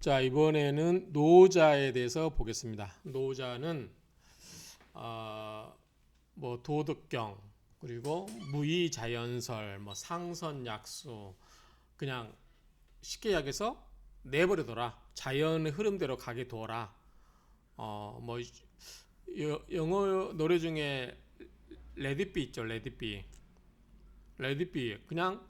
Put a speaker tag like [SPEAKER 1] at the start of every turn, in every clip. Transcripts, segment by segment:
[SPEAKER 1] 자, 이번에는 노자에 대해서 보겠습니다. 노자는 뭐 도덕경, 그리고 무의자연설, 뭐 상선약수, 그냥 쉽게 이야기해서 내버려둬라, 자연의 흐름대로 가게 둬라. 뭐 영어 노래 중에 레디비 있죠, 레디비. 레디비 그냥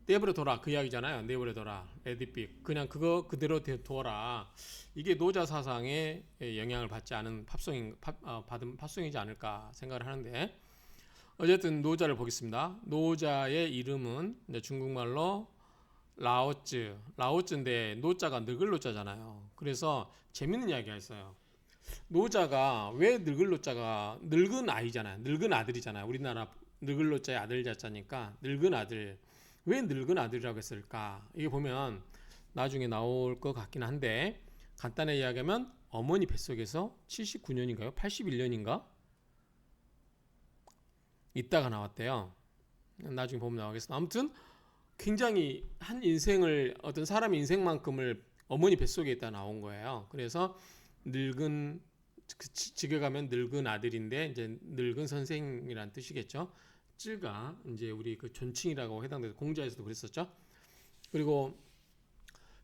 [SPEAKER 1] 내버려둬라, 그 이야기잖아요. 내버려둬라, 레디비, 그냥 그거 그대로 둬라. 이게 노자 사상에 영향을 받지 않은 받은 팝송이지 않을까 생각을 하는데, 어쨌든 노자를 보겠습니다. 노자의 이름은 이제 중국말로 라오즈인데 노자가 늙을 노자잖아요. 그래서 재밌는 이야기가 있어요. 노자가 왜 늙을 노자가, 늙은 아이잖아요. 늙은 아들이잖아요. 우리나라 늙을 노자의 아들 자자니까 늙은 아들. 왜 늙은 아들이라고 했을까? 이게 보면 나중에 나올 것 같긴 한데, 간단히 이야기하면 어머니 뱃속에서 79년인가요? 81년인가? 있다가 나왔대요. 나중에 보면 나오겠습니다. 아무튼 굉장히 한 인생을, 어떤 사람의 인생만큼을 어머니 뱃속에 있다 나온 거예요. 그래서 늙은, 지게 가면 늙은 아들인데 이제 늙은 선생이란 뜻이겠죠. 쯔가 이제 우리 그 존칭이라고 해당돼서 공자에서도 그랬었죠. 그리고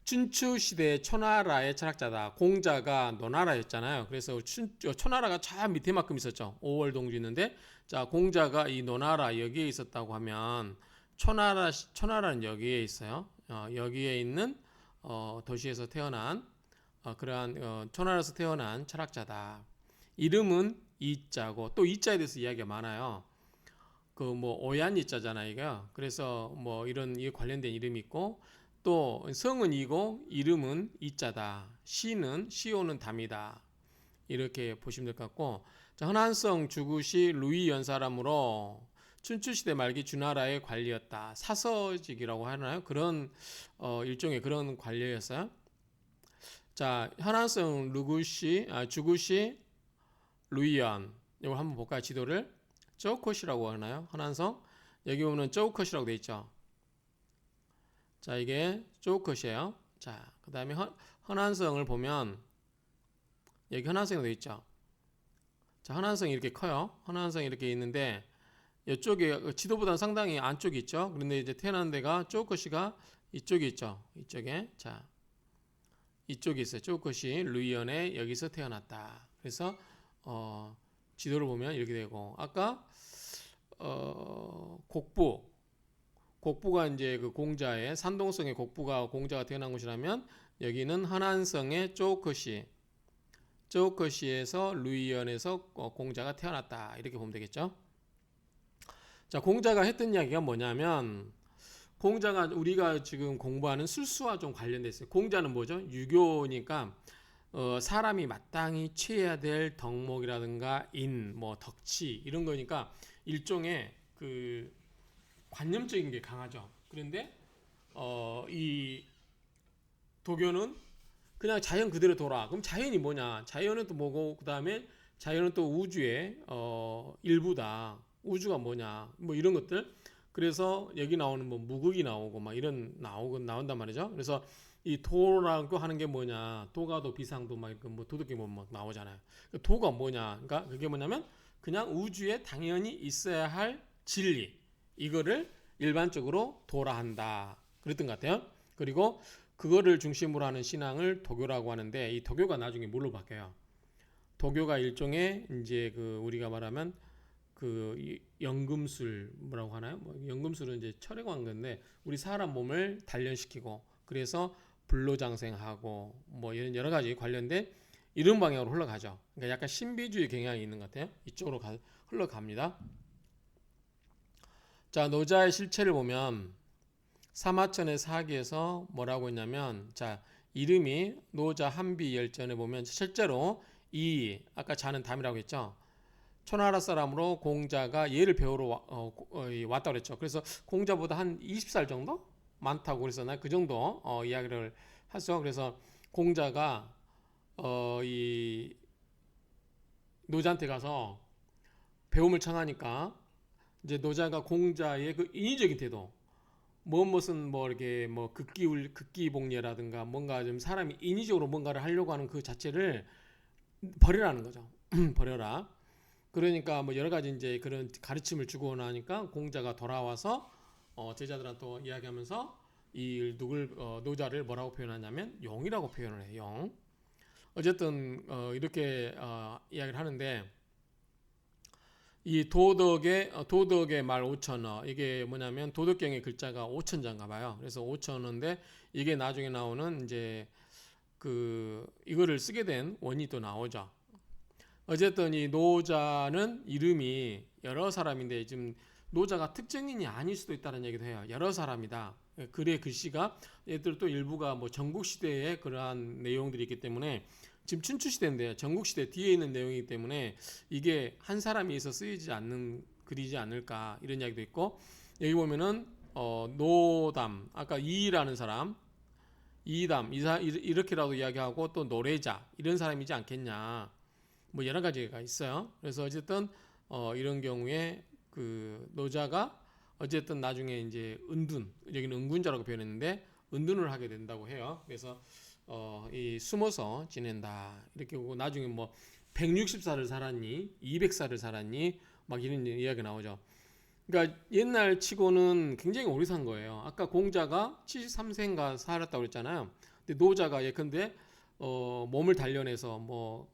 [SPEAKER 1] 춘추 시대 초나라의 철학자다. 공자가 노나라였잖아요. 그래서 초나라가 저 밑에만큼 있었죠. 5월 동지 있는데, 자, 공자가 이 노나라 여기에 있었다고 하면 초나라는 여기에 있어요. 여기에 있는 도시에서 태어난 그러한 초나라에서 태어난 철학자다. 이름은 이자고, 또 이자에 대해서 이야기가 많아요. 그 뭐 오얀 이자잖아 이거. 그래서 뭐 이런 이 관련된 이름이 있고, 또 성은 이고 이름은 이자다. 시오는 담이다. 이렇게 보시면 될 것 같고, 자, 허난성 주구시 루이 연사람으로 춘추시대 말기 주나라의 관리였다. 사서직이라고 하나요? 그런 일종의 그런 관리였어요. 자, 현안성 주구시 루이연, 이걸 한번 볼까요? 지도를 쪼컷이라고 하나요? 현안성, 여기 보면 쪼컷이라고 돼 있죠. 자, 이게 쪼컷이에요. 자, 그 다음에 현안성을 보면 여기 현안성이 돼 있죠. 자, 현안성이 이렇게 커요. 현안성이 이렇게 있는데 이쪽에 지도보다는 상당히 안쪽이 있죠. 그런데 이제 태어난 데가 쪼컷이가 이쪽에 있죠. 이쪽에. 자, 이쪽에 있어요. 쪼컷이 루이언에 여기서 태어났다. 그래서 지도를 보면 이렇게 되고, 아까 곡부가 이제 그 공자의 산동성의 곡부가 공자가 태어난 곳이라면, 여기는 한안성의 쪼컷시에서 루이언에서 공자가 태어났다. 이렇게 보면 되겠죠. 자, 공자가 했던 이야기가 뭐냐면, 공자가 우리가 지금 공부하는 술수와 좀 관련돼 있어요. 공자는 뭐죠? 유교니까 사람이 마땅히 취해야 될 덕목이라든가 뭐 덕치 이런 거니까 일종의 그 관념적인 게 강하죠. 그런데 이 도교는 그냥 자연 그대로 돌아. 그럼 자연이 뭐냐? 자연은 또 뭐고, 그 다음에 자연은 또 우주의 일부다. 우주가 뭐냐? 뭐 이런 것들. 그래서 여기 나오는 뭐 무극이 나오고 막 이런 나온단 말이죠. 그래서 이 도라고 하는 게 뭐냐? 도가도 비상도 막 뭐 도덕경 보면 막 나오잖아요. 도가 뭐냐? 그러니까 그게 뭐냐면 그냥 우주에 당연히 있어야 할 진리, 이거를 일반적으로 도라 한다. 그랬던 것 같아요. 그리고 그거를 중심으로 하는 신앙을 도교라고 하는데, 이 도교가 나중에 뭘로 바뀌어요? 도교가 일종의 이제 그 우리가 말하면 그 연금술 뭐라고 하나요? 뭐 연금술은 이제 철에 관한 건데, 우리 사람 몸을 단련시키고 그래서 불로장생하고 뭐 이런 여러 가지 관련된 이런 방향으로 흘러가죠. 그러니까 약간 신비주의 경향이 있는 것 같아요. 이쪽으로 흘러갑니다. 자, 노자의 실체를 보면 사마천의 사기에서 뭐라고 했냐면, 자, 이름이 노자 한비열전에 보면 실제로 이 아까 자는 담이라고 했죠. 초나라 사람으로 공자가 얘를 배우러 왔다고 그랬죠. 그래서 공자보다 한 20살 정도 많다고 그랬었나요? 그 정도 이야기를 하죠. 그래서 공자가 이 노자한테 가서 배움을 청하니까, 이제 노자가 공자의 그 인위적인 태도, 무엇은 뭐 이렇게 뭐 극기복례라든가 뭔가 좀 사람이 인위적으로 뭔가를 하려고 하는 그 자체를 버리라는 거죠. 버려라. 그러니까 뭐 여러 가지 이제 그런 가르침을 주고 나니까 공자가 돌아와서 제자들한테 또 이야기하면서 이 누굴 노자를 뭐라고 표현하냐면 영이라고 표현을 해요. 영. 어쨌든 이렇게 이야기를 하는데 이 도덕의 말 5천어 이게 뭐냐면 도덕경의 글자가 5천자인가 봐요. 그래서 5천어인데 이게 나중에 나오는 이제 그 이거를 쓰게 된 원이 또 나오죠. 어쨌든 이 노자는 이름이 여러 사람인데 지금 노자가 특정인이 아닐 수도 있다는 얘기도 해요. 여러 사람이다. 글의 글씨가 얘들 또 일부가 뭐 전국 시대에 그러한 내용들이 있기 때문에 지금 춘추 시대인데 전국 시대 뒤에 있는 내용이기 때문에 이게 한 사람이 있어 쓰이지 않는 글이지 않을까 이런 이야기도 있고 여기 보면은 노담 아까 이라는 사람 이담 이렇게라도 이야기하고 또 노래자 이런 사람이지 않겠냐 뭐 여러 가지가 있어요. 그래서 어쨌든 이런 경우에 그 노자가 어쨌든 나중에 이제 은둔 여기는 은군자라고 표현했는데 은둔을 하게 된다고 해요. 그래서 이 숨어서 지낸다 이렇게 보고 나중에 뭐 160살을 살았니 200살을 살았니 막 이런 이야기 나오죠. 그러니까 옛날 치고는 굉장히 오래 산 거예요. 아까 공자가 73세인가 살았다고 그랬잖아요. 근데 노자가 예컨대 몸을 단련해서 뭐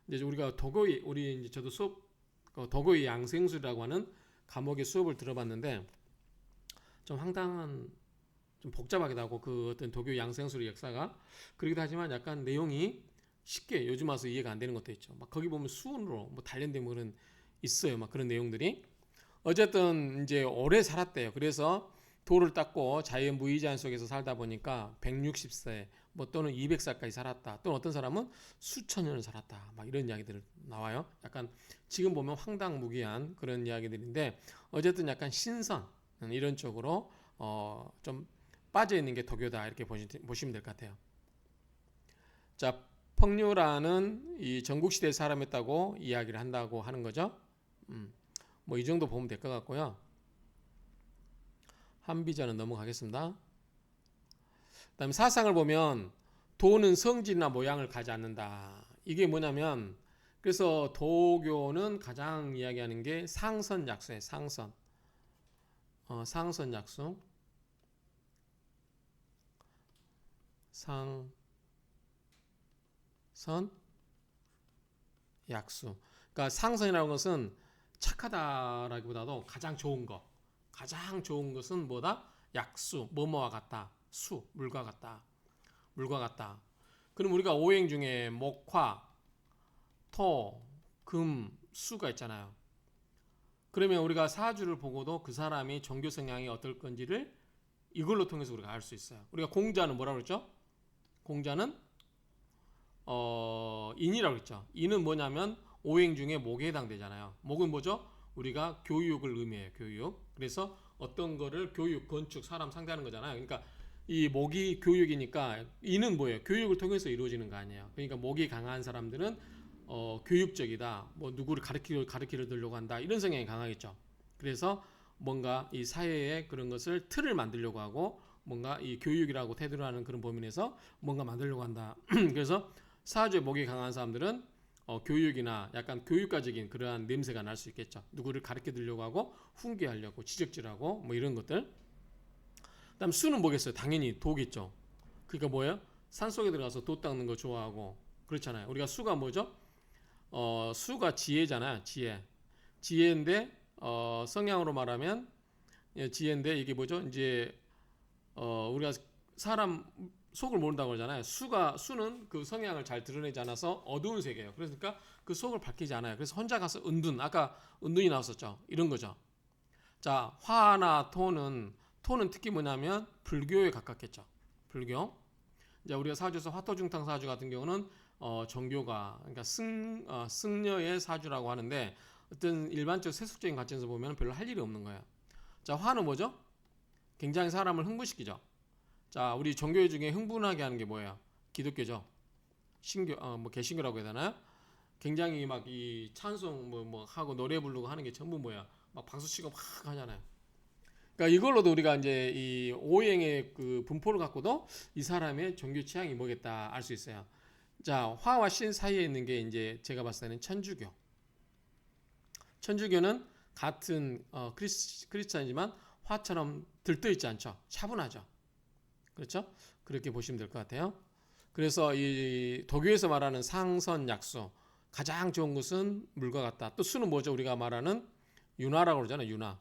[SPEAKER 1] 이제 우리가 도교의 우리 이제 저도 수업 도교의 양생술이라고 하는 과목의 수업을 들어봤는데 좀 황당한 좀 복잡하기도 하고 그 어떤 도교 양생술의 역사가 그러기도 하지만 약간 내용이 쉽게 요즘 와서 이해가 안 되는 것도 있죠. 막 거기 보면 수은으로 뭐 단련된 뭐 그런 있어요. 막 그런 내용들이 어쨌든 이제 오래 살았대요. 그래서 도를 닦고 자연무의지한 속에서 살다 보니까 160세 뭐 또는 200살까지 살았다. 또는 어떤 사람은 수천 년을 살았다. 막 이런 이야기들 나와요. 약간 지금 보면 황당무계한 그런 이야기들인데 어쨌든 약간 신선 이런 쪽으로 좀 빠져 있는 게 도교다 이렇게 보시면 될 것 같아요. 자, 펑류라는 이 전국시대 사람이었다고 이야기를 한다고 하는 거죠. 뭐 이 정도 보면 될 것 같고요. 한비전은 넘어가겠습니다. 그다음에 사상을 보면 도는 성질이나 모양을 가지 않는다. 이게 뭐냐면 그래서 도교는 가장 이야기하는 게 상선약수예요. 상선. 상선약수. 상선약수. 그러니까 상선이라는 것은 착하다라기보다도 가장 좋은 거. 가장 좋은 것은 뭐다? 약수, 뭐뭐와 같다. 수, 물과 같다. 물과 같다. 그럼 우리가 오행 중에 목화, 토, 금, 수가 있잖아요. 그러면 우리가 사주를 보고도 그 사람이 종교 성향이 어떨 건지를 이걸로 통해서 우리가 알 수 있어요. 우리가 공자는 뭐라고 그랬죠? 공자는 인이라고 그랬죠. 인은 뭐냐면 오행 중에 목에 해당되잖아요. 목은 뭐죠? 우리가 교육을 의미해요. 교육. 그래서 어떤 거를 교육, 건축, 사람 상대하는 거잖아요. 그러니까 이 목이 교육이니까 인은 뭐예요? 교육을 통해서 이루어지는 거 아니에요. 그러니까 목이 강한 사람들은 교육적이다. 뭐 누구를 가르치려 들려고 한다. 이런 성향이 강하겠죠. 그래서 뭔가 이 사회에 그런 것을 틀을 만들려고 하고 뭔가 이 교육이라고 태도를 하는 그런 범위에서 뭔가 만들려고 한다. 그래서 사주에 목이 강한 사람들은 교육이나 약간 교육가적인 그러한 냄새가 날 수 있겠죠. 누구를 가르쳐 드리려고 하고 훈계하려고 지적질하고 뭐 이런 것들. 그다음 수는 뭐겠어요? 당연히 도겠죠. 그러니까 뭐예요? 산속에 들어가서 도 닦는 거 좋아하고 그렇잖아요. 우리가 수가 뭐죠? 수가 지혜잖아요. 지혜. 지혜인데 성향으로 말하면 지혜인데 이게 뭐죠? 이제 우리가 사람 속을 모른다고 그러잖아요. 수는 그 성향을 잘 드러내지 않아서 어두운 세계예요. 그러니까 그 속을 밝히지 않아요. 그래서 혼자 가서 은둔, 아까 은둔이 나왔었죠. 이런 거죠. 자, 화나 토는 특히 뭐냐면 불교에 가깝겠죠. 불교. 이제 우리가 사주에서 화토중탕 사주 같은 경우는 정교가 그러니까 승려의 사주라고 하는데 어떤 일반적 세속적인 관점에서 보면 별로 할 일이 없는 거예요. 자, 화는 뭐죠? 굉장히 사람을 흥분시키죠. 자, 우리 종교 중에 흥분하게 하는 게 뭐예요? 기독교죠. 신교, 뭐 개신교라고 해야 되나요? 굉장히 막 이 찬송 뭐 하고 노래 부르고 하는 게 전부 뭐야? 막 박수 치고 막 하잖아요. 그러니까 이걸로도 우리가 이제 이 오행의 그 분포를 갖고도 이 사람의 종교 취향이 뭐겠다 알 수 있어요. 자, 화와 신 사이에 있는 게 이제 제가 봤을 때는 천주교. 천주교는 같은 크리스찬이지만 화처럼 들떠 있지 않죠. 차분하죠. 그렇죠? 그렇게 보시면 될 것 같아요. 그래서 이 도교에서 말하는 상선약수 가장 좋은 것은 물과 같다. 또 수는 뭐죠? 우리가 말하는 윤화라고 그러잖아요. 윤화.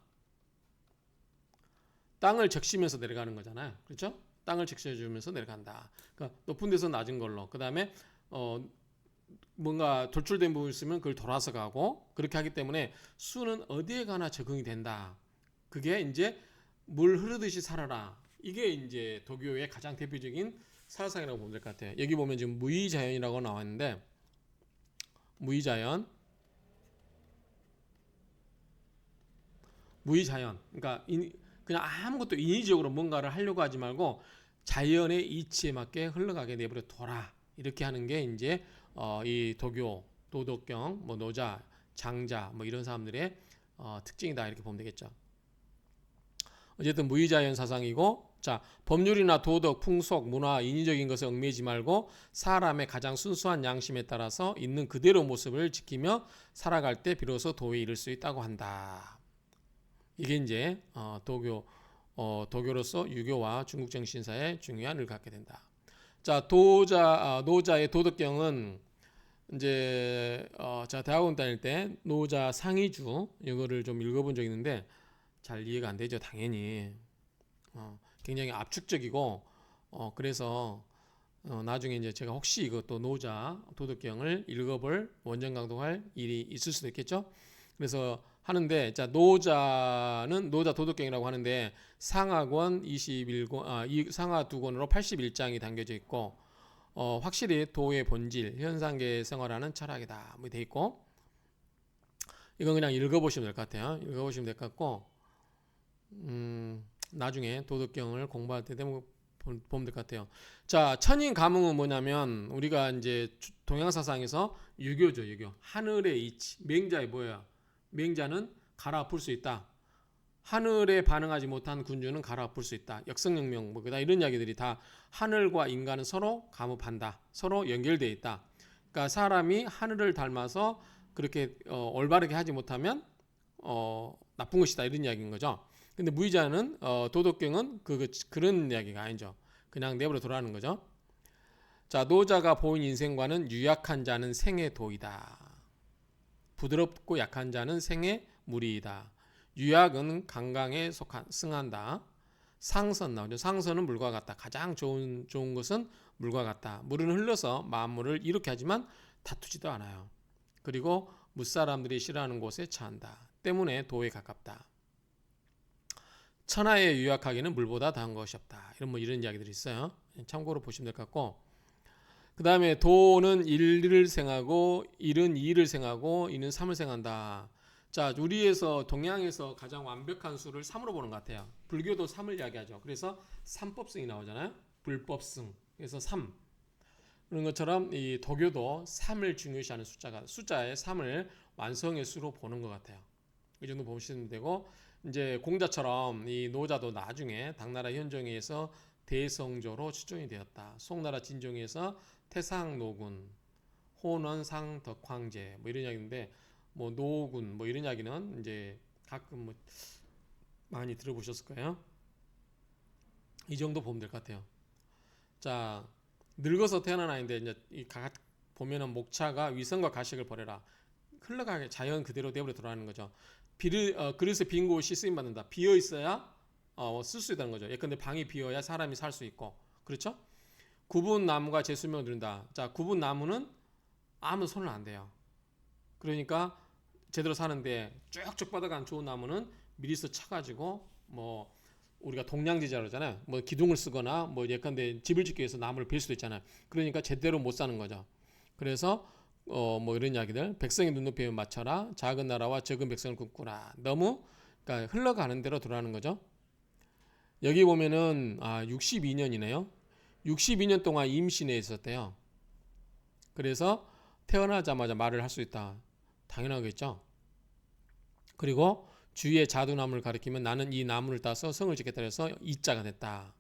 [SPEAKER 1] 땅을 적시면서 내려가는 거잖아요. 그렇죠? 땅을 적셔주면서 내려간다. 그러니까 높은 데서 낮은 걸로. 그 다음에 뭔가 돌출된 부분이 있으면 그걸 돌아서 가고 그렇게 하기 때문에 수는 어디에 가나 적응이 된다. 그게 이제 물 흐르듯이 살아라. 이게 이제 도교의 가장 대표적인 사상이라고 보면 될 것 같아요. 여기 보면 지금 무의자연이라고 나왔는데 무의자연, 그러니까 그냥 아무것도 인위적으로 뭔가를 하려고 하지 말고 자연의 이치에 맞게 흘러가게 내버려 둬라. 이렇게 하는 게 이제 이 도교, 도덕경, 뭐 노자, 장자, 뭐 이런 사람들의 특징이다 이렇게 보면 되겠죠. 어쨌든 무의자연 사상이고, 자, 법률이나 도덕, 풍속, 문화, 인위적인 것에 얽매이지 말고 사람의 가장 순수한 양심에 따라서 있는 그대로 모습을 지키며 살아갈 때 비로소 도에 이를 수 있다고 한다. 이게 이제 도교로서 유교와 중국 정신사의 중요한 을 갖게 된다. 자, 노자의 도덕경은 이제 제가 대학원 다닐 때 노자 상의주 이거를 좀 읽어본 적이 있는데 잘 이해가 안 되죠, 당연히. 굉장히 압축적이고 그래서 나중에 이제 제가 혹시 이것도 노자 도덕경을 읽어볼 원전 강독할 일이 있을 수도 있겠죠. 그래서 하는데 자 노자는 노자 도덕경이라고 하는데 상하권 21권 상하 두 권으로 81장이 담겨져 있고 확실히 도의 본질 현상계 생활하는 철학이다 뭐 돼 있고 이건 그냥 읽어보시면 될 것 같아요. 읽어보시면 될 것 같고 나중에 도덕경을 공부할 때 되면 보면 될 것 같아요. 자, 천인 가문은 뭐냐면 우리가 이제 동양 사상에서 유교죠, 유교. 하늘의 이치, 맹자의 뭐야? 맹자는 갈아엎을 수 있다. 하늘에 반응하지 못한 군주는 갈아엎을 수 있다. 역성혁명 뭐 그다 이런 이야기들이 다 하늘과 인간은 서로 감흡한다. 서로 연결되어 있다. 그러니까 사람이 하늘을 닮아서 그렇게 올바르게 하지 못하면 나쁜 것이다 이런 이야기인 거죠. 근데 무의자는 도덕경은 그런 이야기가 아니죠. 그냥 내버려 두라는 거죠. 자, 노자가 보인 인생관은 유약한 자는 생의 도이다. 부드럽고 약한 자는 생의 무리이다. 유약은 강강에 승한다. 상선 나오죠. 상선은 물과 같다. 가장 좋은 것은 물과 같다. 물은 흘러서 만물을 이렇게 하지만 다투지도 않아요. 그리고 무사람들이 싫어하는 곳에 처한다. 때문에 도에 가깝다. 천하에 유약하기는 물보다 더한 것이 없다. 이런 이야기들이 있어요. 참고로 보시면 될 것 같고 그 다음에 도는 일을 생하고 일은 이를 생하고 이는 삼을 생한다. 자, 우리에서 동양에서 가장 완벽한 수를 3으로 보는 것 같아요. 불교도 3을 이야기하죠. 그래서 삼법승이 나오잖아요. 불법승. 그래서 3. 그런 것처럼 이 도교도 3을 중요시하는 숫자의 3을 완성의 수로 보는 것 같아요. 이 정도 보시면 되고 이제 공자처럼 이 노자도 나중에 당나라 현종에서 대성조로 추종이 되었다. 송나라 진종에서 태상노군, 호넌상 덕황제 뭐 이런 이야기인데 뭐 노군 뭐 이런 이야기는 이제 가끔 뭐 많이 들어보셨을 거예요. 이 정도 보면 될 것 같아요. 자, 늙어서 태어난 아이인데 이제 보면은 목차가 위선과 가식을 버려라. 흘러가게 자연 그대로 내버려 두라는 거죠. 그래서 빈 곳이 쓰임 받는다. 비어 있어야 쓸 수 있다는 거죠. 예컨대 방이 비어야 사람이 살 수 있고, 그렇죠? 굽은 나무가 제 수명을 누린다. 자, 굽은 나무는 아무 손을 안 대요. 그러니까 제대로 사는데 쭉쭉 뻗어간 좋은 나무는 미리서 쳐가지고 뭐 우리가 동량지자로 하잖아요. 뭐 기둥을 쓰거나 뭐 예컨대 집을 짓기 위해서 나무를 빌 수도 있잖아요. 그러니까 제대로 못 사는 거죠. 그래서 뭐 이런 이야기들 백성의 눈높이에 맞춰라 작은 나라와 적은 백성을 굽꾸라 너무 그러니까 흘러가는 대로 돌아가는 거죠. 여기 보면은 62년이네요. 62년 동안 임신해 있었대요. 그래서 태어나자마자 말을 할 수 있다. 당연하겠죠. 그리고 주위의 자두나무를 가리키면 나는 이 나무를 따서 성을 짓겠다 해서 이자가 됐다.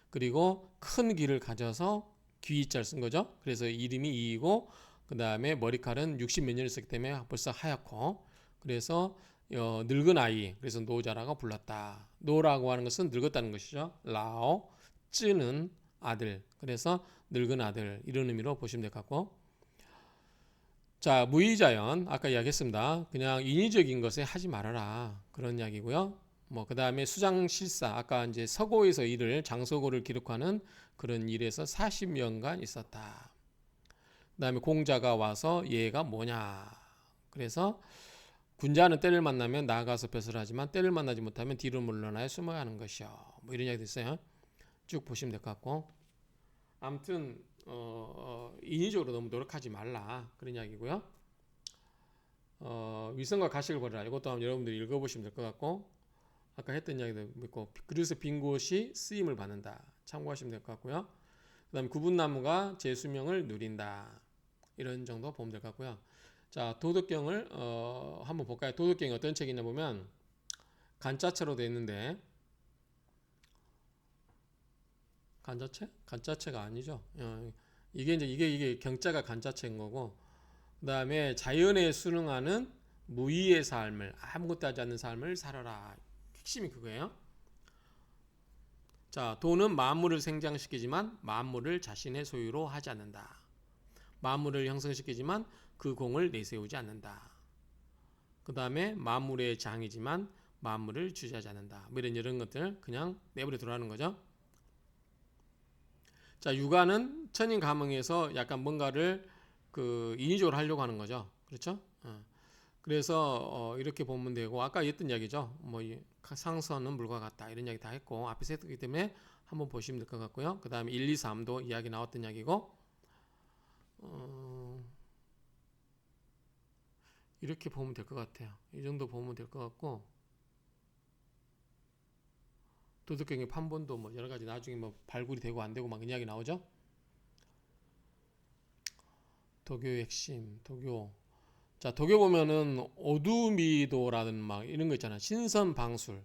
[SPEAKER 1] 그리고 큰 귀를 가져서 귀자를 쓴 거죠. 그래서 이름이 이이고 그 다음에 머리칼은 60 몇 년을 썼기 때문에 벌써 하얗고 그래서 늙은 아이 그래서 노자라고 불렀다. 노라고 하는 것은 늙었다는 것이죠. 라오 쯔는 아들 그래서 늙은 아들 이런 의미로 보시면 될 것 같고 자 무의자연 아까 이야기했습니다. 그냥 인위적인 것에 하지 말아라 그런 이야기고요. 뭐 그 다음에 수장실사 아까 이제 서고에서 일을 장서고를 기록하는 그런 일에서 40년간 있었다. 그 다음에 공자가 와서 얘가 뭐냐 그래서 군자는 때를 만나면 나아가서 벼슬하지만 때를 만나지 못하면 뒤로 물러나야 숨어가는 것이요. 뭐 이런 이야기도 있어요. 쭉 보시면 될 것 같고 아무튼 인위적으로 너무 노력하지 말라 그런 이야기고요. 위선과 가식을 버려라 이것도 한번 여러분들이 읽어보시면 될 것 같고 아까 했던 이야기도 있고 그래서 빈 곳이 쓰임을 받는다 참고하시면 될 것 같고요. 그 다음에 구분나무가 제 수명을 누린다 이런 정도 보면 될 것 같고요. 자 도덕경을 한번 볼까요? 도덕경이 어떤 책이냐 보면 간자체로 되어 있는데 간자체? 간자체가 아니죠. 이게 경자가 간자체인 거고 그 다음에 자연에 순응하는 무의의 삶을 아무것도 하지 않는 삶을 살아라. 핵심이 그거예요. 자 도는 만물을 생장시키지만 만물을 자신의 소유로 하지 않는다. 만물을 형성시키지만 그 공을 내세우지 않는다. 그 다음에 만물의 장이지만 만물을 주재하지 않는다. 뭐 이런 것들 그냥 내버려 두라는 거죠. 자 육아는 천인 가몽에서 약간 뭔가를 그 인위적으로 하려고 하는 거죠. 그렇죠? 그래서 이렇게 보면 되고 아까 했던 이야기죠. 뭐 상선은 물과 같다 이런 이야기 다 했고 앞에서 했기 때문에 한번 보시면 될 것 같고요. 그 다음에 1, 2, 3도 이야기 나왔던 이야기고 이렇게 보면 될 것 같아요. 이 정도 보면 될 것 같고 도덕경의 판본도 뭐 여러 가지 나중에 뭐 발굴이 되고 안 되고 막 이야기 나오죠. 도교의 핵심, 도교. 자, 도교 보면은 오두미도라는 막 이런 거 있잖아. 신선방술.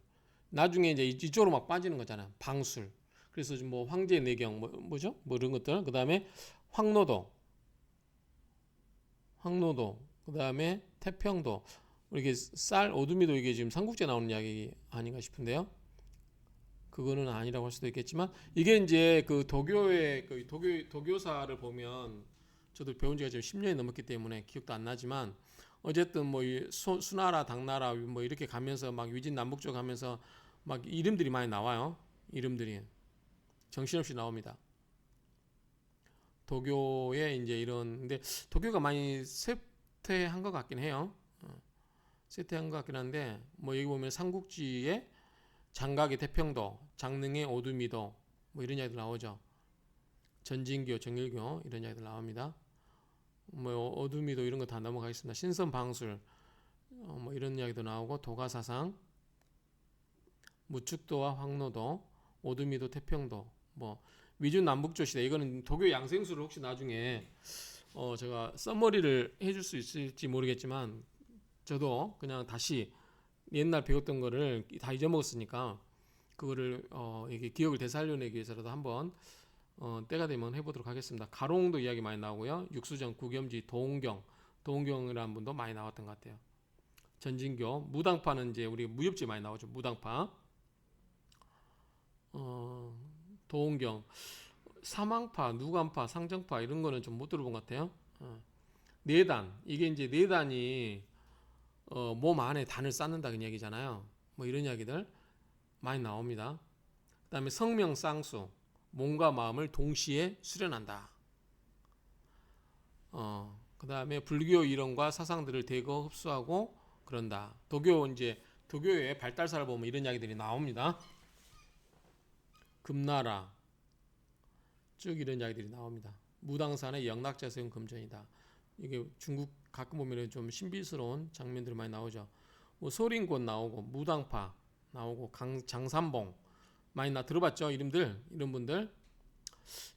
[SPEAKER 1] 나중에 이제 이쪽으로 막 빠지는 거잖아. 방술. 그래서 뭐 황제 내경 뭐죠? 뭐 이런 것들. 그다음에 황노도. 그다음에 태평도. 이렇게 쌀 오두미도 이게 지금 삼국지에 나오는 이야기 아닌가 싶은데요. 그거는 아니라고 할 수도 있겠지만 이게 이제 그 도교의 그 도교사를 보면 저도 배운 지가 지금 10년이 넘었기 때문에 기억도 안 나지만 어쨌든 뭐 수나라 당나라 뭐 이렇게 가면서 막 위진 남북쪽 가면서 막 이름들이 많이 나와요. 이름들이 정신없이 나옵니다. 도교의 이제 이런 근데 도교가 많이 쇠퇴한 것 같긴 해요. 쇠퇴한 것 같긴 한데 뭐 여기 보면 삼국지에 장각의 태평도, 장릉의 오두미도 뭐 이런 이야기들 나오죠. 전진교, 정일교 이런 이야기들 나옵니다. 뭐 오두미도 이런 거 다 넘어가겠습니다. 신선방술 뭐 이런 이야기도 나오고 도가사상, 무축도와 황노도, 오두미도, 태평도 뭐 위준 남북조 시대 이거는 도교 양생수를 혹시 나중에 제가 써머리를 해줄 수 있을지 모르겠지만 저도 그냥 다시 옛날 배웠던 거를 다 잊어먹었으니까 그거를 이게 기억을 되살려내기 위해서라도 한번 때가 되면 해보도록 하겠습니다. 가롱도 이야기 많이 나오고요. 육수정, 구겸지, 도홍경이라는 분도 많이 나왔던 것 같아요. 전진교, 무당파는 이제 우리 무협지 많이 나오죠. 무당파, 도홍경, 사망파, 누간파, 상정파 이런 거는 좀 못 들어본 것 같아요. 내단 이게 이제 내단이 몸 안에 단을 쌓는다 그 얘기잖아요. 뭐 이런 이야기들 많이 나옵니다. 그 다음에 성명쌍수 몸과 마음을 동시에 수련한다. 그 다음에 불교 이론과 사상들을 대거 흡수하고 그런다. 도교의 발달사를 보면 이런 이야기들이 나옵니다. 금나라 쭉 이런 이야기들이 나옵니다. 무당산의 영락자세운 금전이다. 이게 중국 가끔 보면 좀 신비스러운 장면들이 많이 나오죠. 뭐 소린곤 나오고 무당파 나오고 장삼봉 많이 들어봤죠 이름들 이런 분들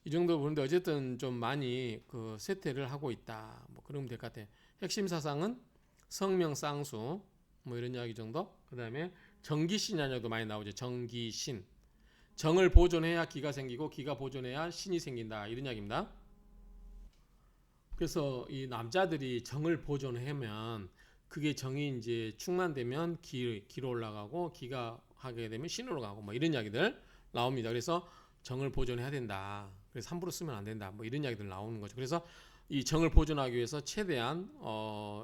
[SPEAKER 1] 이 정도 보는데 어쨌든 좀 많이 그 쇠퇴를 하고 있다 뭐 그러면 될 것 같아요. 핵심 사상은 성명쌍수 뭐 이런 이야기 정도. 그 다음에 정기신이라는 도 많이 나오죠. 정기신. 정을 보존해야 기가 생기고 기가 보존해야 신이 생긴다. 이런 이야기입니다. 그래서 이 남자들이 정을 보존하면 그게 정이 이제 충만되면 기로 올라가고 기가 하게 되면 신으로 가고 뭐 이런 이야기들 나옵니다. 그래서 정을 보존해야 된다. 그래서 함부로 쓰면 안 된다. 뭐 이런 이야기들 나오는 거죠. 그래서 이 정을 보존하기 위해서 최대한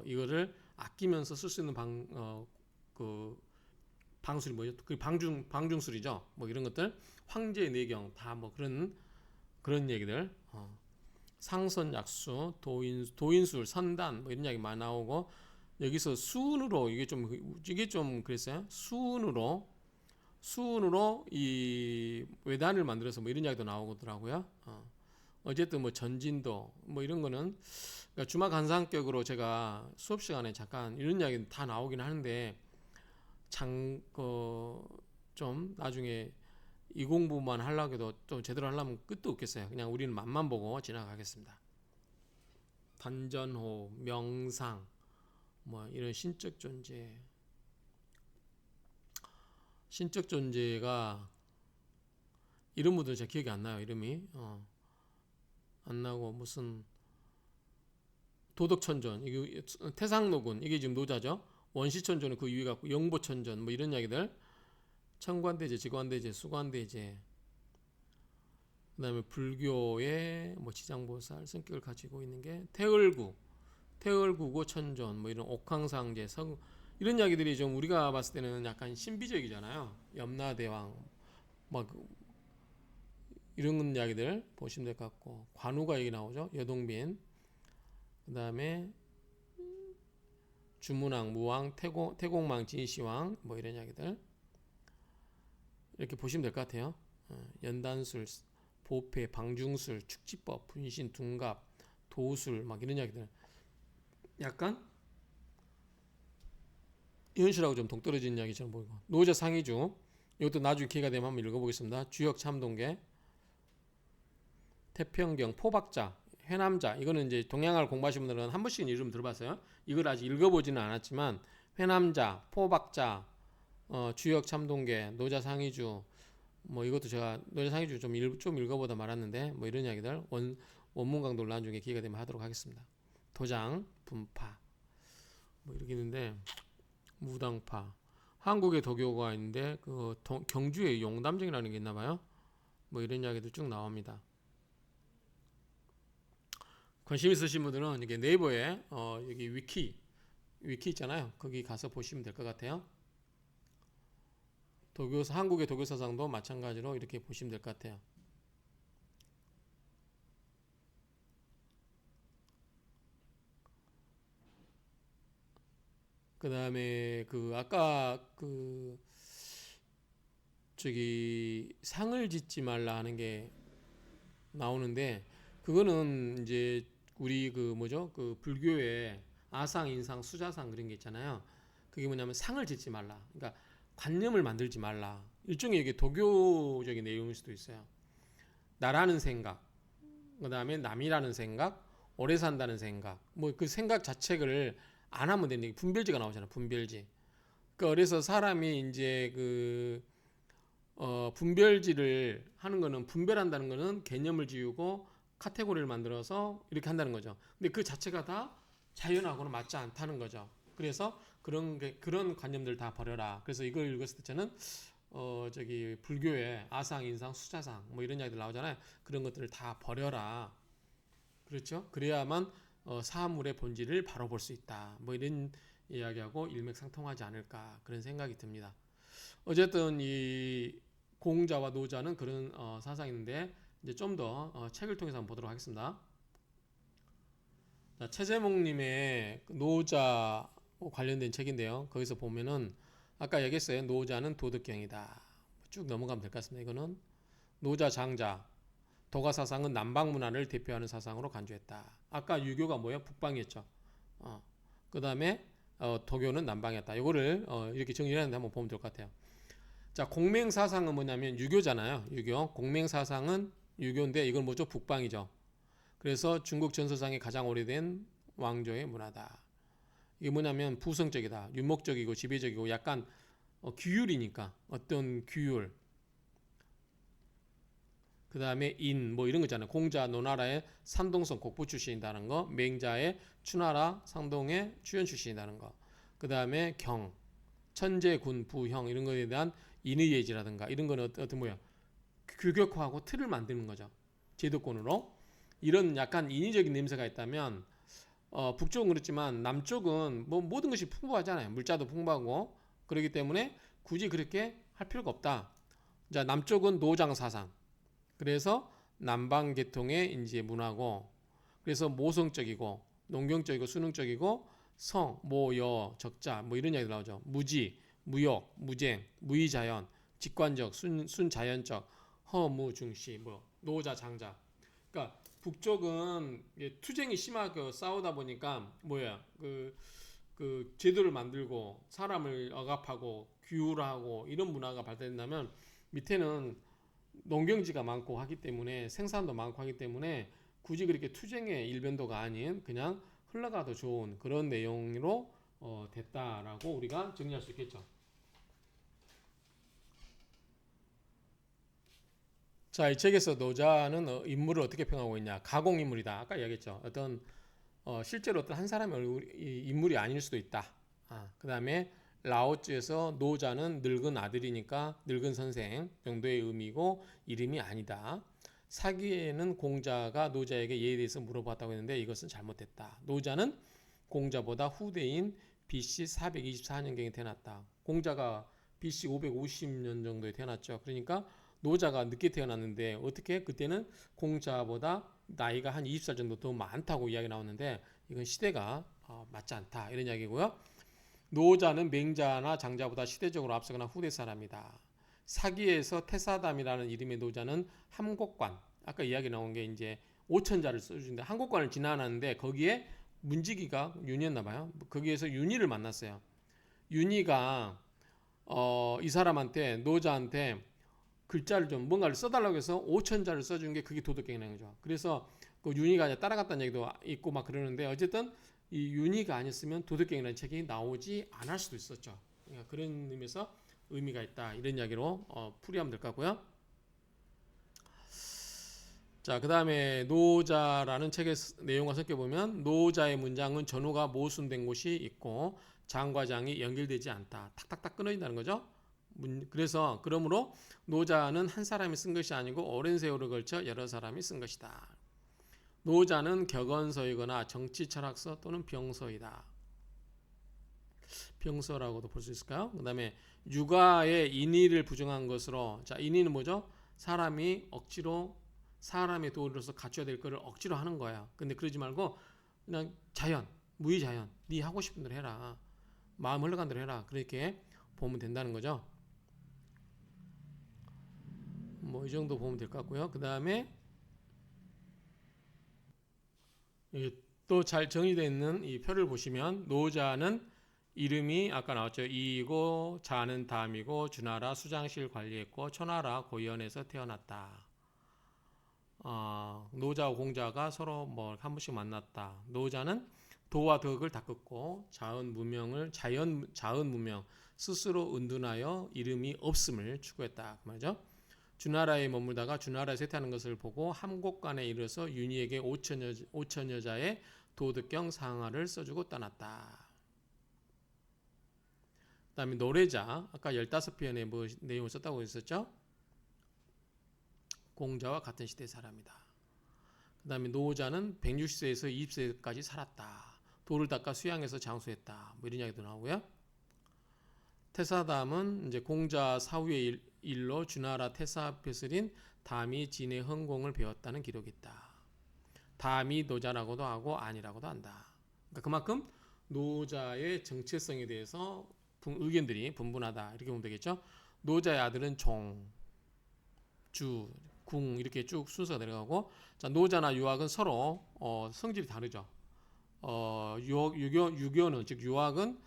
[SPEAKER 1] 이거를 아끼면서 쓸 수 있는 그 방술이 뭐죠? 그 방중술이죠. 뭐 이런 것들 황제의 내경 다 뭐 그런 얘기들. 상선약수, 도인술, 선단 뭐 이런 이야기 많이 나오고 여기서 수운으로 이게 좀 그랬어요. 수운으로 이 외단을 만들어서 뭐 이런 이야기도 나오더라고요. 어쨌든 뭐 전진도 뭐 이런 거는 그러니까 주막 간상격으로 제가 수업 시간에 잠깐 이런 이야기 다 나오긴 하는데 좀 나중에 이 공부만 하려고 해도 좀 제대로 하려면 끝도 없겠어요. 그냥 우리는 맛만 보고 지나가겠습니다. 단전호, 명상, 뭐 이런 신적 존재가 이런 분들 제 기억이 안 나요. 이름이 안 나고 무슨 도덕천존, 이게 태상노군 이게 지금 노자죠. 원시천존은 그 위에 갖고 영보천존 뭐 이런 이야기들. 천관대제, 지관대제, 수관대제. 그다음에 불교의 뭐 지장보살 성격을 가지고 있는 게 태을구고 천존, 뭐 이런 옥황상제, 이런 이야기들이 좀 우리가 봤을 때는 약간 신비적이잖아요. 염라대왕, 막 이런 이야기들 보시면 될 것 같고 관우가 여기 나오죠. 여동빈. 그다음에 주문왕, 무왕, 태공망, 진시황, 뭐 이런 이야기들 이렇게 보시면 될 것 같아요. 연단술, 보패, 방중술, 축지법, 분신, 둔갑, 도술 막 이런 이야기들 약간 현실하고 좀 동떨어진 이야기처럼 보이고 노자 상의주 이것도 나중에 기회가 되면 한번 읽어보겠습니다. 주역 참동계, 태평경, 포박자, 회남자 이거는 이제 동양을 공부하시는 분들은 한 번씩은 이름 들어봤어요. 이걸 아직 읽어보지는 않았지만 회남자, 포박자, 주역 참동계, 노자 상의주 뭐 이것도 제가 노자 상의주 좀 읽어보다 말았는데 뭐 이런 이야기들 원문 강도를 나중에 기회가 되면 하도록 하겠습니다. 도장, 분파 뭐 이렇게 있는데 무당파 한국의 도교가 있는데 경주에 용담정이라는 게 있나봐요. 뭐 이런 이야기들 쭉 나옵니다. 관심 있으신 분들은 이게 네이버에 여기 위키 있잖아요. 거기 가서 보시면 될 것 같아요. 한국의 도교 사상도 마찬가지로 이렇게 보시면 될 것 같아요. 그 다음에 아까 상을 짓지 말라 하는 게 나오는데 그거는 이제 우리 불교의 아상, 인상, 수자상 그런 게 있잖아요. 그게 뭐냐면 상을 짓지 말라. 그러니까 관념을 만들지 말라. 일종의 이게 도교적인 내용일 수도 있어요. 나라는 생각, 그 다음에 남이라는 생각, 오래 산다는 생각, 뭐 그 생각 자체를 안 하면 되는데 분별지가 나오잖아요. 분별지. 그래서 사람이 이제 분별지를 하는 거는 분별한다는 거는 개념을 지우고 카테고리를 만들어서 이렇게 한다는 거죠. 근데 그 자체가 다 자연하고는 맞지 않다는 거죠. 그래서 그런 관념들 다 버려라. 그래서 이걸 읽었을 때 저는 불교의 아상, 인상, 수자상 뭐 이런 이야기들 나오잖아요. 그런 것들을 다 버려라. 그렇죠? 그래야만 사물의 본질을 바로 볼 수 있다. 뭐 이런 이야기하고 일맥상통하지 않을까 그런 생각이 듭니다. 어쨌든 이 공자와 노자는 그런 사상인데 이제 좀 더 책을 통해서 한번 보도록 하겠습니다. 자, 최재목님의 노자 관련된 책인데요. 거기서 보면은 아까 얘기했어요. 노자는 도덕경이다. 쭉 넘어가면 될 것 같습니다. 이거는 노자 장자 도가 사상은 남방 문화를 대표하는 사상으로 간주했다. 아까 유교가 뭐예요? 북방이었죠. 그 다음에 도교는 남방이었다. 이거를 이렇게 정리하는데 한번 보면 될 것 같아요. 자, 공맹사상은 뭐냐면 유교잖아요. 유교. 공맹사상은 유교인데 이건 뭐죠? 북방이죠. 그래서 중국 전서상에 가장 오래된 왕조의 문화다. 이게 뭐냐면 부성적이다, 윤목적이고 지배적이고 약간 규율이니까 어떤 규율. 그 다음에 인, 뭐 이런 거 있잖아요. 공자, 노나라의 산동성 곡부 출신이다는 거. 맹자의 추나라, 상동의 추현 출신이다는 거. 그 다음에 경, 천재, 군, 부형 이런 거에 대한 인의예지라든가 이런 거는 어떤 뭐야? 규격화하고 틀을 만드는 거죠. 제도권으로. 이런 약간 인위적인 냄새가 있다면 북쪽은 그렇지만 남쪽은 뭐 모든 것이 풍부하잖아요. 물자도 풍부하고 그렇기 때문에 굳이 그렇게 할 필요가 없다. 자, 남쪽은 노장 사상. 그래서 남방 계통의 이제 문화고, 그래서 모성적이고 농경적이고 수능적이고 성, 모, 여, 적자 뭐 이런 이야기 나오죠. 무지, 무역, 무쟁, 무의자연, 직관적, 순자연적, 허무 중시, 뭐 노자, 장자. 그러니까 북쪽은 투쟁이 심하게 싸우다 보니까 뭐야 그 제도를 만들고 사람을 억압하고 규율하고 이런 문화가 발달된다면 밑에는 농경지가 많고 하기 때문에 생산도 많고 하기 때문에 굳이 그렇게 투쟁의 일변도가 아닌 그냥 흘러가도 좋은 그런 내용으로 됐다라고 우리가 정리할 수 있겠죠. 자, 이 책에서 노자는 인물을 어떻게 평하고 있냐? 가공인물이다. 아까 이야기했죠. 어떤 실제로 어떤 한 사람의 인물이 아닐 수도 있다. 그 다음에 라오즈에서 노자는 늙은 아들이니까 늙은 선생 정도의 의미고 이름이 아니다. 사기에는 공자가 노자에게 얘에 대해서 물어봤다고 했는데 이것은 잘못됐다. 노자는 공자보다 후대인 BC 424년경에 태어났다. 공자가 BC 550년 정도에 태어났죠. 그러니까 노자가 늦게 태어났는데 어떻게 그때는 공자보다 나이가 한 20살 정도 더 많다고 이야기 나오는데 이건 시대가 맞지 않다 이런 이야기고요. 노자는 맹자나 장자보다 시대적으로 앞서거나 후대 사람이다. 사기에서 태사담이라는 이름의 노자는 함곡관, 아까 이야기 나온 게 이제 5천자를 써주는데 함곡관을 지나는데 거기에 문지기가 윤이었나 봐요. 거기에서 윤희를 만났어요. 윤희가 이 사람한테 노자한테 글자를 좀 뭔가를 써달라고 해서 5천자를 써준 게 그게 도덕경이라는 거죠. 그래서 그 윤희가 따라갔다는 얘기도 있고 막 그러는데 어쨌든 이 윤희가 아니었으면 도덕경이라는 책이 나오지 않을 수도 있었죠. 그러니까 그런 의미에서 의미가 있다 이런 이야기로 풀이하면 될 것 같고요. 자, 그 다음에 노자라는 책의 내용과 살펴보면 노자의 문장은 전후가 모순된 곳이 있고 장과장이 연결되지 않다. 탁탁탁 끊어진다는 거죠. 그래서 그러므로 노자는 한 사람이 쓴 것이 아니고 오랜 세월을 걸쳐 여러 사람이 쓴 것이다. 노자는 격언서이거나 정치 철학서 또는 병서이다. 병서라고도 볼 수 있을까요? 그 다음에 육아의 인의를 부정한 것으로, 자, 인의는 뭐죠? 사람이 억지로 사람의 도리로서 갖춰야 될 거를 억지로 하는 거야. 근데 그러지 말고 그냥 자연, 무의자연, 네 하고 싶은 대로 해라. 마음 흘러간 대로 해라. 그렇게 보면 된다는 거죠. 뭐 이 정도 보면 될 것 같고요. 그 다음에 또 잘 정의되어 있는 이 표를 보시면 노자는 이름이 아까 나왔죠. 이이고 자는 담이고 주나라 수장실 관리했고 초나라 고연에서 태어났다. 노자와 공자가 서로 뭐 한 번씩 만났다. 노자는 도와 덕을 닦았고 자은 문명 스스로 은둔하여 이름이 없음을 추구했다. 그 말이죠. 주나라에 머물다가 주나라에 쇠퇴하는 것을 보고 함곡관에 이르러서 윤희에게 5천여자의 도덕경 상하를 써주고 떠났다. 그 다음에 노래자 아까 15편의 뭐 내용을 썼다고 했었죠. 공자와 같은 시대의 사람이다. 그 다음에 노자는 160세에서 20세까지 살았다. 돌을 닦아 수양해서 장수했다. 뭐 이런 이야기도 나오고요. 태사담은 이제 공자 사후의 일로 주나라 태사 폐슬인 담이 진의 헌공을 배웠다는 기록이 있다. 담이 노자라고도 하고 아니라고도 한다. 그러니까 그만큼 노자의 정체성에 대해서 의견들이 분분하다 이렇게 보면 되겠죠. 노자의 아들은 종, 주, 궁 이렇게 쭉 순서가 내려가고, 자, 노자나 유학은 서로 성질이 다르죠. 유교는 즉 유학은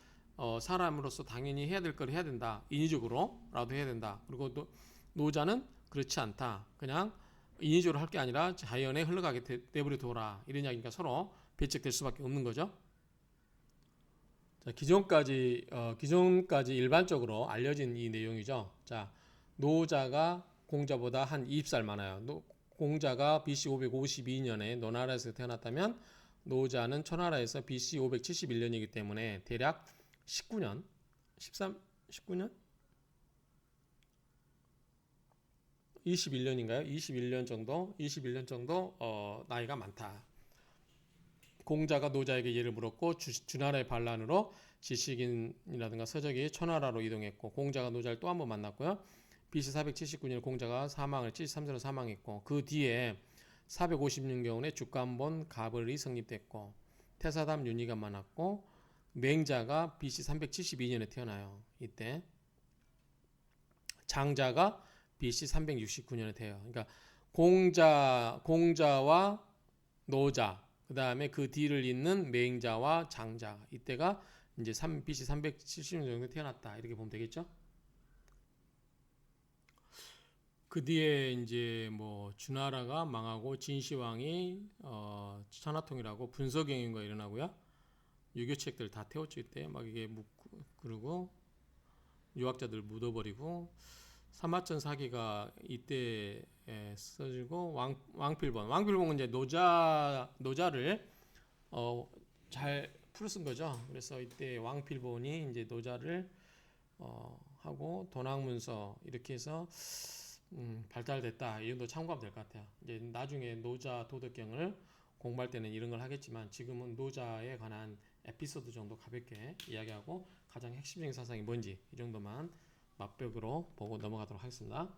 [SPEAKER 1] 사람으로서 당연히 해야 될 걸 해야 된다. 인위적으로라도 해야 된다. 그리고 또 노자는 그렇지 않다. 그냥 인위적으로 할 게 아니라 자연에 흘러가게 내버려 둬라. 이런 이야기가 서로 배척될 수밖에 없는 거죠. 자, 기존까지 일반적으로 알려진 이 내용이죠. 자, 노자가 공자보다 한 20살 많아요. 공자가 BC 552년에 노나라에서 태어났다면 노자는 초나라에서 BC 571년이기 때문에 대략 19년, 19년? 21년인가요? 21년 정도 나이가 많다. 공자가 노자에게 예를 물었고 주나라의 반란으로 지식인이라든가 서적이 초나라로 이동했고 공자가 노자를 또 한 번 만났고요. BC 479년에 공자가 73세로 사망했고 그 뒤에 450년경에 주간본 가벌이 성립됐고 태사담 윤희가 만났고 맹자가 BC 372년에 태어나요. 이때 장자가 BC 369년에 돼요. 그러니까 공자와 노자, 그 다음에 그 뒤를 잇는 맹자와 장자, 이때가 이제 BC 370년 정도 태어났다 이렇게 보면 되겠죠. 그 뒤에 이제 뭐 주나라가 망하고 진시황이 천하통일하고 분서경인가 일어나고요. 유교책들 다 태웠죠. 이때 막 이게 묻고 그리고 유학자들 묻어버리고 사마천 사기가 이때 써지고 왕필봉은 이제 노자를 잘 풀쓴 거죠. 그래서 이때 왕필본이 이제 노자를 하고 도낭문서 이렇게 해서 발달됐다. 이 정도 참고하면 될 것 같아요. 이제 나중에 노자 도덕경을 공부할 때는 이런 걸 하겠지만 지금은 노자에 관한 에피소드 정도 가볍게 이야기하고 가장 핵심적인 사상이 뭔지 이 정도만 맛벽으로 보고 넘어가도록 하겠습니다.